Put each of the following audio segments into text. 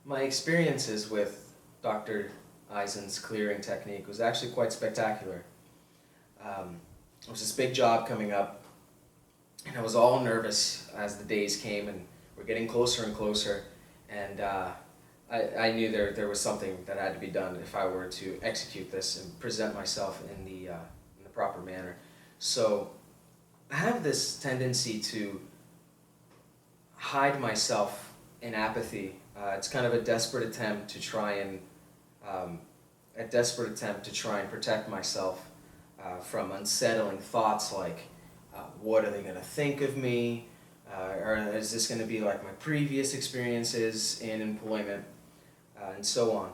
My experiences with Dr. Eisen's clearing technique was actually quite spectacular. It was this big job coming up, and I was all nervous as the days came, and we're getting closer and closer, and I knew there was something that had to be done if I were to execute this and present myself in the proper manner. So I have this tendency to hide myself in apathy. It's kind of a desperate attempt to try and protect myself from unsettling thoughts like, what are they going to think of me? Or is this going to be like my previous experiences in employment? And so on.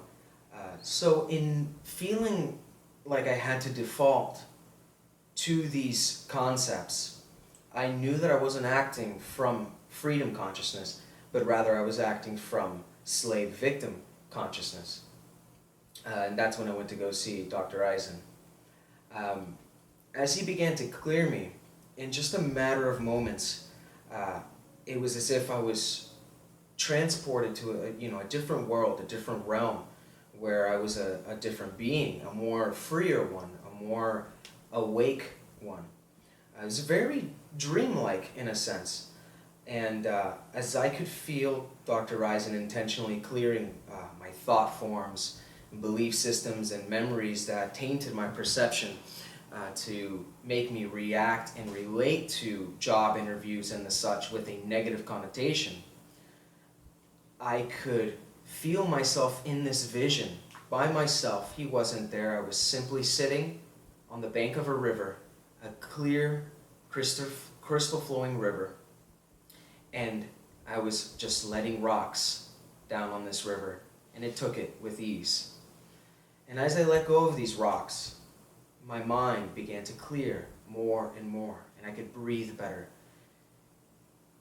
So in feeling like I had to default to these concepts, I knew that I wasn't acting from freedom consciousness, but rather I was acting from slave-victim consciousness. And that's when I went to go see Dr. Eisen. As he began to clear me, in just a matter of moments, it was as if I was transported to a different world, a different realm, where I was a different being, a more freer one, a more awake one. It was very dreamlike in a sense. And as I could feel Dr. Eisen intentionally clearing my thought forms, belief systems, and memories that tainted my perception to make me react and relate to job interviews and the such with a negative connotation, I could feel myself in this vision by myself. He wasn't there. I was simply sitting on the bank of a river, a clear, crystal flowing river, and I was just letting rocks down on this river, and it took it with ease. And as I let go of these rocks, my mind began to clear more and more, and I could breathe better.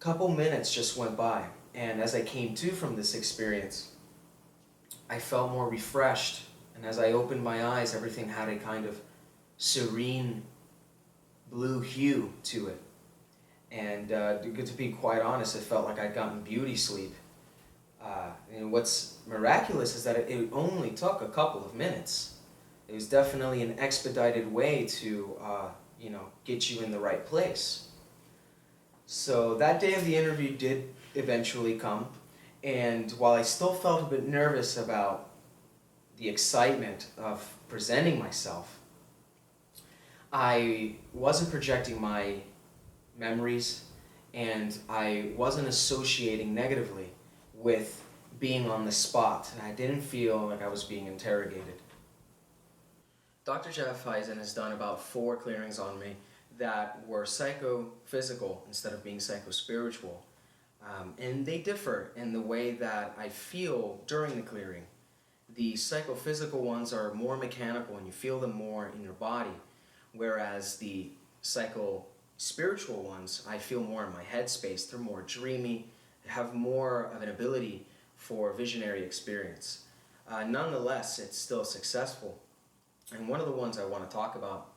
A couple minutes just went by, and as I came to from this experience, I felt more refreshed, and as I opened my eyes, everything had a kind of serene blue hue to it. And to be quite honest, it felt like I'd gotten beauty sleep. And what's miraculous is that it only took a couple of minutes. It was definitely an expedited way to get you in the right place. So that day of the interview did eventually come, and while I still felt a bit nervous about the excitement of presenting myself, I wasn't projecting my memories, and I wasn't associating negatively with being on the spot, and I didn't feel like I was being interrogated. Dr. Jeff Eisen has done about 4 clearings on me that were psychophysical instead of being psychospiritual. And they differ in the way that I feel during the clearing. The psychophysical ones are more mechanical and you feel them more in your body, whereas the psychospiritual ones, I feel more in my headspace. They're more dreamy, have more of an ability for visionary experience. Nonetheless, it's still successful. And one of the ones I want to talk about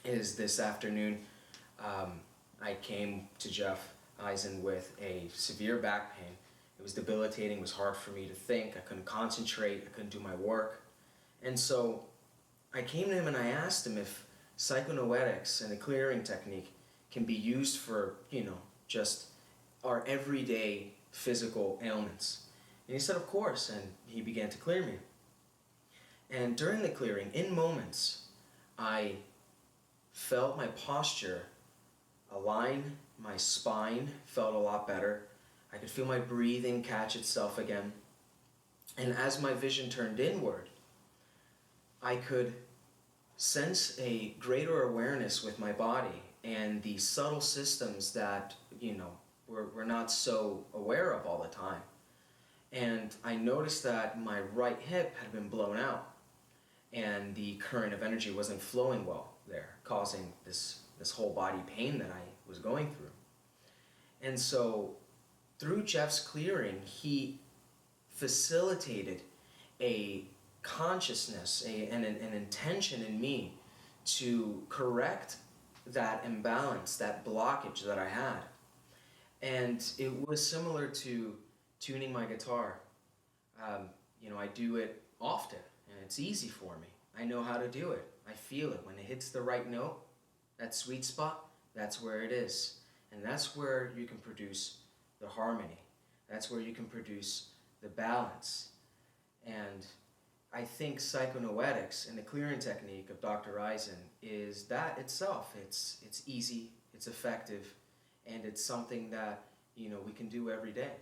is this afternoon. I came to Jeff Eisen with a severe back pain. It was debilitating, it was hard for me to think, I couldn't concentrate, I couldn't do my work. And so I came to him and I asked him if Psychonoetics and the clearing technique can be used for, just our everyday physical ailments. And he said, of course, and he began to clear me. And during the clearing, in moments, I felt my posture align, my spine felt a lot better. I could feel my breathing catch itself again. And as my vision turned inward, I could sense a greater awareness with my body and the subtle systems that, we're not so aware of all the time. And I noticed that my right hip had been blown out and the current of energy wasn't flowing well there, causing this whole body pain that I was going through. And so through Jeff's clearing, he facilitated a consciousness, an intention in me to correct that imbalance, that blockage that I had. And it was similar to tuning my guitar. I do it often, and it's easy for me. I know how to do it. I feel it. When it hits the right note, that sweet spot, that's where it is. And that's where you can produce the harmony. That's where you can produce the balance. And I think Psychonoetics and the clearing technique of Dr. Eisen is that itself. It's easy, it's effective, and it's something that we can do every day.